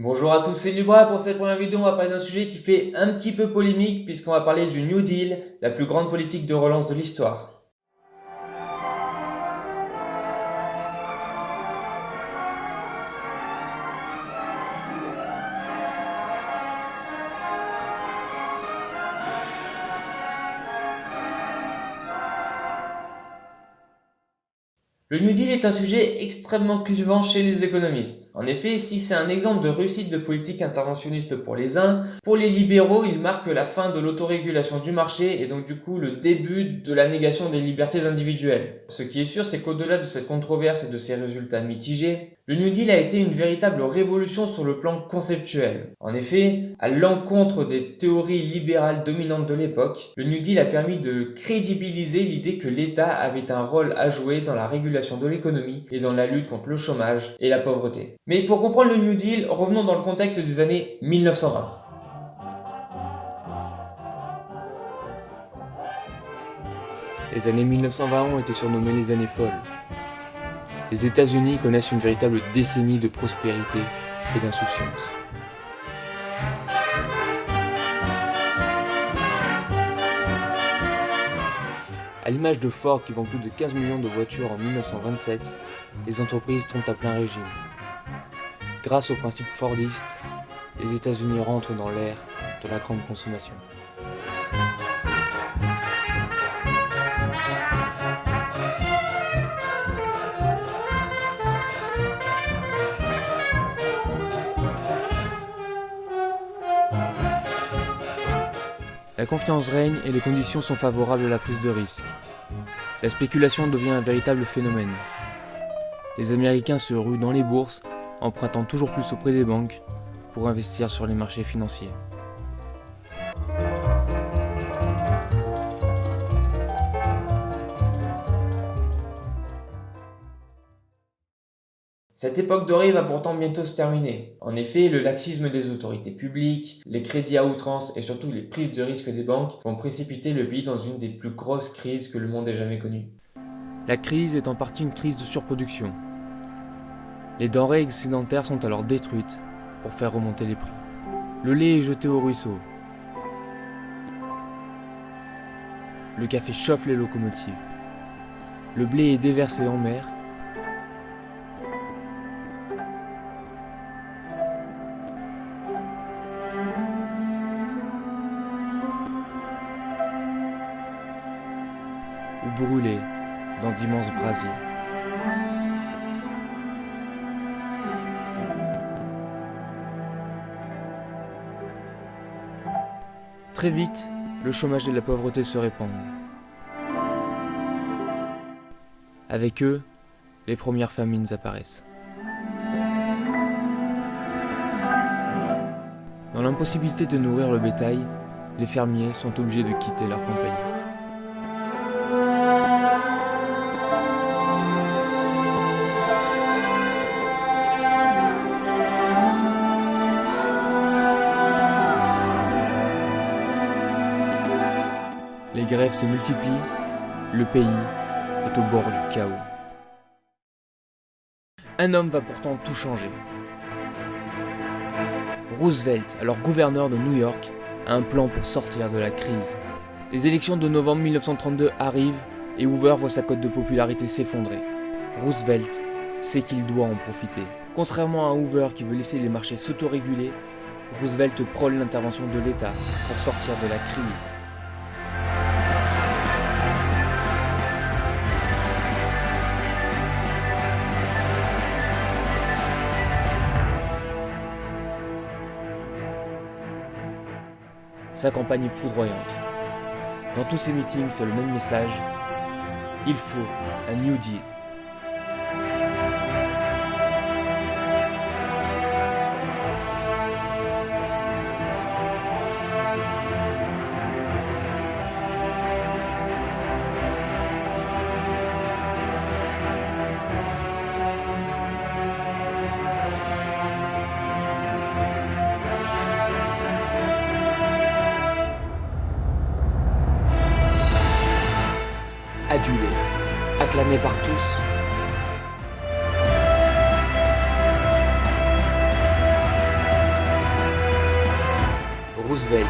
Bonjour à tous, c'est Libra. Pour cette première vidéo, on va parler d'un sujet qui fait un petit peu polémique puisqu'on va parler du New Deal, la plus grande politique de relance de l'histoire. Le New Deal est un sujet extrêmement clivant chez les économistes. En effet, si c'est un exemple de réussite de politique interventionniste pour les uns, pour les libéraux, il marque la fin de l'autorégulation du marché et donc du coup le début de la négation des libertés individuelles. Ce qui est sûr, c'est qu'au-delà de cette controverse et de ses résultats mitigés, le New Deal a été une véritable révolution sur le plan conceptuel. En effet, à l'encontre des théories libérales dominantes de l'époque, le New Deal a permis de crédibiliser l'idée que l'État avait un rôle à jouer dans la régulation de l'économie et dans la lutte contre le chômage et la pauvreté. Mais pour comprendre le New Deal, revenons dans le contexte des années 1920. Les années 1920 ont été surnommées les années folles. Les États-Unis connaissent une véritable décennie de prospérité et d'insouciance. À l'image de Ford qui vend plus de 15 millions de voitures en 1927, les entreprises tombent à plein régime. Grâce au principe fordiste, les États-Unis rentrent dans l'ère de la grande consommation. La confiance règne et les conditions sont favorables à la prise de risque. La spéculation devient un véritable phénomène. Les Américains se ruent dans les bourses, empruntant toujours plus auprès des banques pour investir sur les marchés financiers. Cette époque dorée va pourtant bientôt se terminer. En effet, le laxisme des autorités publiques, les crédits à outrance et surtout les prises de risque des banques vont précipiter le pays dans une des plus grosses crises que le monde ait jamais connues. La crise est en partie une crise de surproduction. Les denrées excédentaires sont alors détruites pour faire remonter les prix. Le lait est jeté au ruisseau. Le café chauffe les locomotives. Le blé est déversé en mer. Ou brûlé dans d'immenses brasiers. Très vite, le chômage et la pauvreté se répandent. Avec eux, les premières famines apparaissent. Dans l'impossibilité de nourrir le bétail, les fermiers sont obligés de quitter leur campagne. Les grèves se multiplient, le pays est au bord du chaos. Un homme va pourtant tout changer. Roosevelt, alors gouverneur de New York, a un plan pour sortir de la crise. Les élections de novembre 1932 arrivent et Hoover voit sa cote de popularité s'effondrer. Roosevelt sait qu'il doit en profiter. Contrairement à Hoover qui veut laisser les marchés s'autoréguler, Roosevelt prône l'intervention de l'État pour sortir de la crise. Sa campagne est foudroyante. Dans tous ses meetings, c'est le même message. Il faut un New Deal. Adulé, acclamé par tous, Roosevelt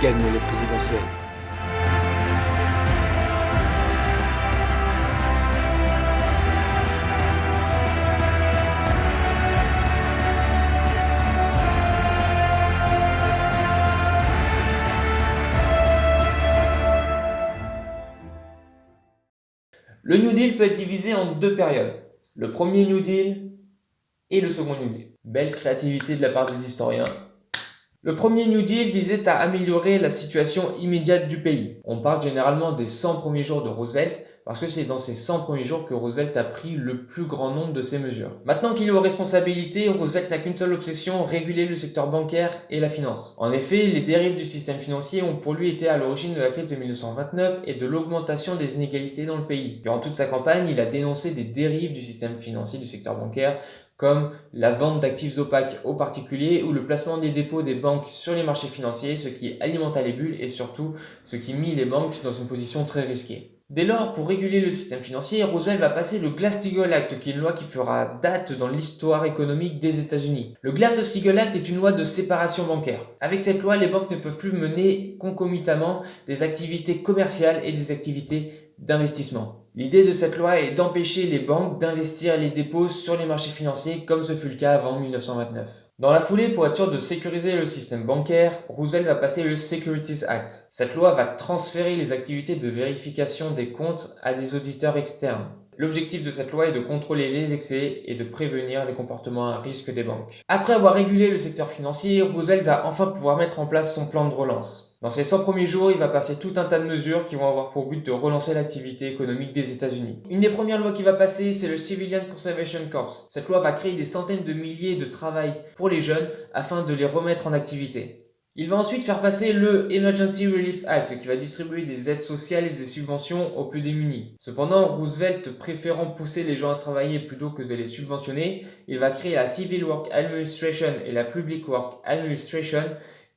gagne les présidentielles. Le New Deal peut être divisé en deux périodes. Le premier New Deal et le second New Deal. Belle créativité de la part des historiens. Le premier New Deal visait à améliorer la situation immédiate du pays. On parle généralement des 100 premiers jours de Roosevelt parce que c'est dans ces 100 premiers jours que Roosevelt a pris le plus grand nombre de ces mesures. Maintenant qu'il est aux responsabilités, Roosevelt n'a qu'une seule obsession, réguler le secteur bancaire et la finance. En effet, les dérives du système financier ont pour lui été à l'origine de la crise de 1929 et de l'augmentation des inégalités dans le pays. Durant toute sa campagne, il a dénoncé des dérives du système financier du secteur bancaire, comme la vente d'actifs opaques aux particuliers ou le placement des dépôts des banques sur les marchés financiers, ce qui alimenta les bulles et surtout ce qui mit les banques dans une position très risquée. Dès lors, pour réguler le système financier, Roosevelt va passer le Glass-Steagall Act, qui est une loi qui fera date dans l'histoire économique des États-Unis. Le Glass-Steagall Act est une loi de séparation bancaire. Avec cette loi, les banques ne peuvent plus mener concomitamment des activités commerciales et des activités d'investissement. L'idée de cette loi est d'empêcher les banques d'investir les dépôts sur les marchés financiers comme ce fut le cas avant 1929. Dans la foulée, pour être sûr de sécuriser le système bancaire, Roosevelt va passer le Securities Act. Cette loi va transférer les activités de vérification des comptes à des auditeurs externes. L'objectif de cette loi est de contrôler les excès et de prévenir les comportements à risque des banques. Après avoir régulé le secteur financier, Roosevelt va enfin pouvoir mettre en place son plan de relance. Dans ses 100 premiers jours, il va passer tout un tas de mesures qui vont avoir pour but de relancer l'activité économique des États-Unis. Une des premières lois qui va passer, c'est le Civilian Conservation Corps. Cette loi va créer des centaines de milliers de travail pour les jeunes afin de les remettre en activité. Il va ensuite faire passer le Emergency Relief Act qui va distribuer des aides sociales et des subventions aux plus démunis. Cependant, Roosevelt préférant pousser les gens à travailler plutôt que de les subventionner, il va créer la Civil Work Administration et la Public Work Administration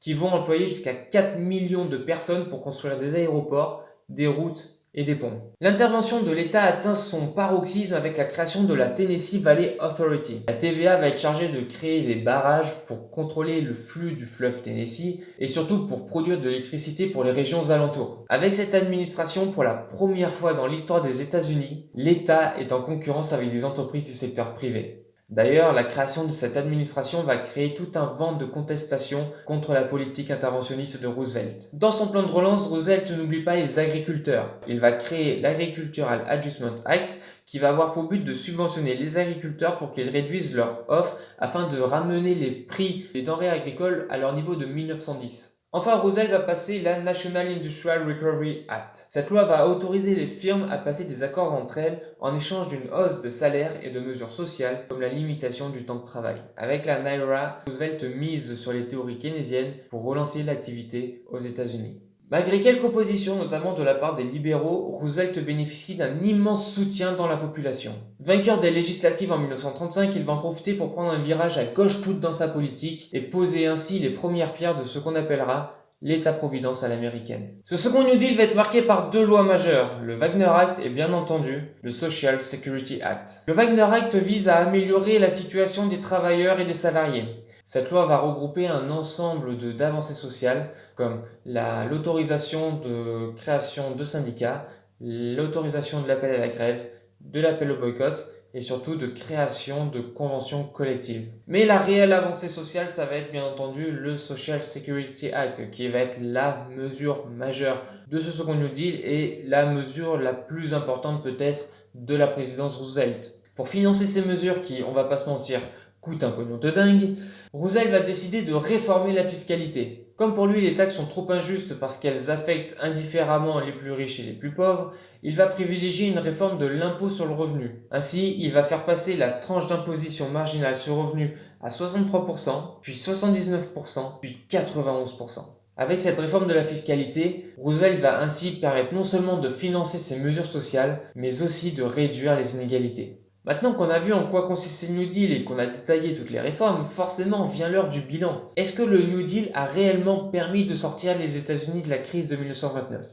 qui vont employer jusqu'à 4 millions de personnes pour construire des aéroports, des routes et des ponts. L'intervention de l'État atteint son paroxysme avec la création de la Tennessee Valley Authority. La TVA va être chargée de créer des barrages pour contrôler le flux du fleuve Tennessee et surtout pour produire de l'électricité pour les régions alentours. Avec cette administration, pour la première fois dans l'histoire des États-Unis, l'État est en concurrence avec des entreprises du secteur privé. D'ailleurs, la création de cette administration va créer tout un vent de contestation contre la politique interventionniste de Roosevelt. Dans son plan de relance, Roosevelt n'oublie pas les agriculteurs. Il va créer l'Agricultural Adjustment Act qui va avoir pour but de subventionner les agriculteurs pour qu'ils réduisent leur offre afin de ramener les prix des denrées agricoles à leur niveau de 1910. Enfin, Roosevelt va passer la National Industrial Recovery Act. Cette loi va autoriser les firmes à passer des accords entre elles en échange d'une hausse de salaire et de mesures sociales comme la limitation du temps de travail. Avec la NIRA, Roosevelt mise sur les théories keynésiennes pour relancer l'activité aux États-Unis. Malgré quelques oppositions, notamment de la part des libéraux, Roosevelt bénéficie d'un immense soutien dans la population. Vainqueur des législatives en 1935, il va en profiter pour prendre un virage à gauche toute dans sa politique et poser ainsi les premières pierres de ce qu'on appellera l'État-providence à l'américaine. Ce second New Deal va être marqué par deux lois majeures, le Wagner Act et bien entendu le Social Security Act. Le Wagner Act vise à améliorer la situation des travailleurs et des salariés. Cette loi va regrouper un ensemble d'avancées sociales comme l'autorisation de création de syndicats, l'autorisation de l'appel à la grève, de l'appel au boycott et surtout de création de conventions collectives. Mais la réelle avancée sociale, ça va être bien entendu le Social Security Act qui va être la mesure majeure de ce second New Deal et la mesure la plus importante peut-être de la présidence Roosevelt. Pour financer ces mesures qui, on va pas se mentir, coûte un pognon de dingue, Roosevelt va décider de réformer la fiscalité. Comme pour lui les taxes sont trop injustes parce qu'elles affectent indifféremment les plus riches et les plus pauvres, il va privilégier une réforme de l'impôt sur le revenu. Ainsi, il va faire passer la tranche d'imposition marginale sur revenu à 63%, puis 79%, puis 91%. Avec cette réforme de la fiscalité, Roosevelt va ainsi permettre non seulement de financer ses mesures sociales, mais aussi de réduire les inégalités. Maintenant qu'on a vu en quoi consistait le New Deal et qu'on a détaillé toutes les réformes, forcément vient l'heure du bilan. Est-ce que le New Deal a réellement permis de sortir les États-Unis de la crise de 1929 ?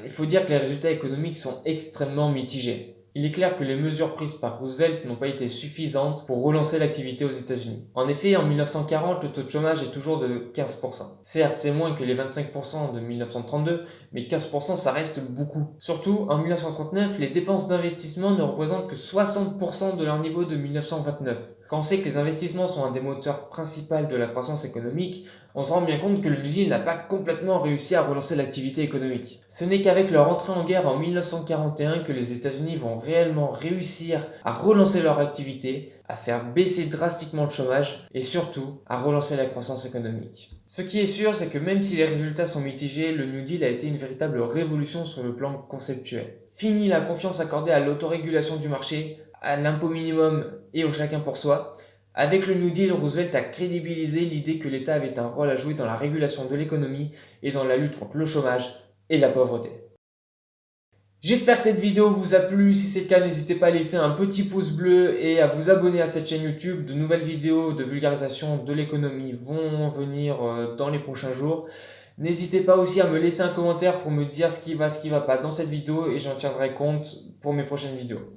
Il faut dire que les résultats économiques sont extrêmement mitigés. Il est clair que les mesures prises par Roosevelt n'ont pas été suffisantes pour relancer l'activité aux États-Unis. En effet, en 1940, le taux de chômage est toujours de 15%. Certes, c'est moins que les 25% de 1932, mais 15% ça reste beaucoup. Surtout, en 1939, les dépenses d'investissement ne représentent que 60% de leur niveau de 1929. Quand on sait que les investissements sont un des moteurs principaux de la croissance économique, on se rend bien compte que le New Deal n'a pas complètement réussi à relancer l'activité économique. Ce n'est qu'avec leur entrée en guerre en 1941 que les États-Unis vont réellement réussir à relancer leur activité, à faire baisser drastiquement le chômage et surtout à relancer la croissance économique. Ce qui est sûr, c'est que même si les résultats sont mitigés, le New Deal a été une véritable révolution sur le plan conceptuel. Fini la confiance accordée à l'autorégulation du marché, à l'impôt minimum et au chacun pour soi. Avec le New Deal, Roosevelt a crédibilisé l'idée que l'État avait un rôle à jouer dans la régulation de l'économie et dans la lutte contre le chômage et la pauvreté. J'espère que cette vidéo vous a plu. Si c'est le cas, n'hésitez pas à laisser un petit pouce bleu et à vous abonner à cette chaîne YouTube. De nouvelles vidéos de vulgarisation de l'économie vont venir dans les prochains jours. N'hésitez pas aussi à me laisser un commentaire pour me dire ce qui va pas dans cette vidéo et j'en tiendrai compte pour mes prochaines vidéos.